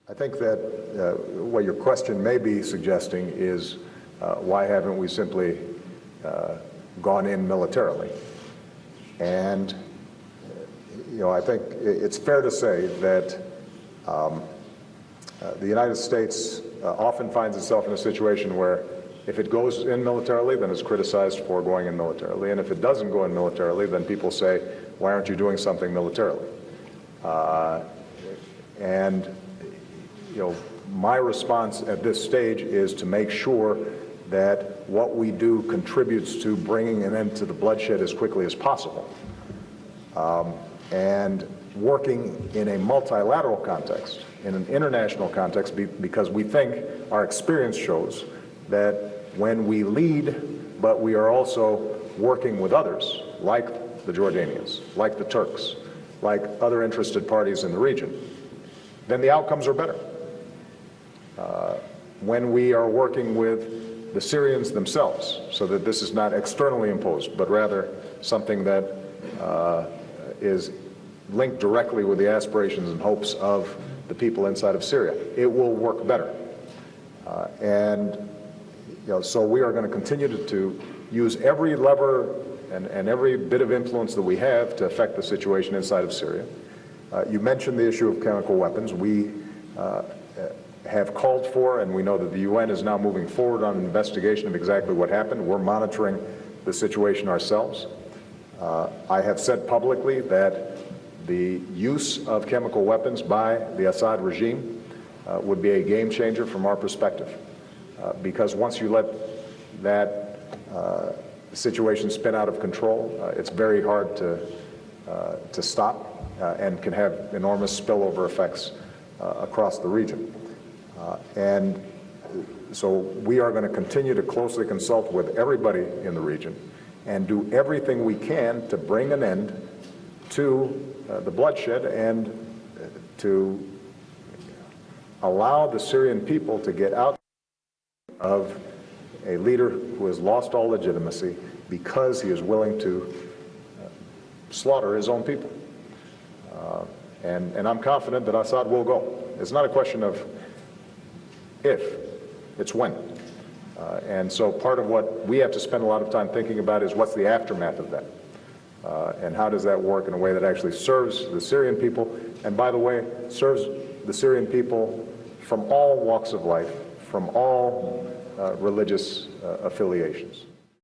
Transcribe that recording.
I think that what your question may be suggesting is why haven't we simply gone in militarily? And I think it's fair to say that the United States often finds itself in a situation where if it goes in militarily, then it's criticized for going in militarily. And if it doesn't go in militarily, then people say, why aren't you doing something militarily? My response at this stage is to make sure that what we do contributes to bringing an end to the bloodshed as quickly as possible. And working in a multilateral context, in an international context, because we think our experience shows that when we lead, but we are also working with others, like the Jordanians, like the Turks, like other interested parties in the region, then the outcomes are better. When we are working with the Syrians themselves, so that this is not externally imposed, but rather something that is linked directly with the aspirations and hopes of the people inside of Syria, it will work better. So we are going to continue to use every lever and every bit of influence that we have to affect the situation inside of Syria. You mentioned the issue of chemical weapons. We have called for, and we know that the UN is now moving forward on an investigation of exactly what happened. We're monitoring the situation ourselves. I have said publicly that the use of chemical weapons by the Assad regime would be a game changer from our perspective, because once you let that situation spin out of control, it's very hard to stop and can have enormous spillover effects across the region. And so we are going to continue to closely consult with everybody in the region and do everything we can to bring an end to the bloodshed and to allow the Syrian people to get out of a leader who has lost all legitimacy because he is willing to slaughter his own people. And I'm confident that Assad will go. It's not a question of if, it's when. And so part of what we have to spend a lot of time thinking about is what's the aftermath of that? And how does that work in a way that actually serves the Syrian people, and by the way, serves the Syrian people from all walks of life, from all religious affiliations.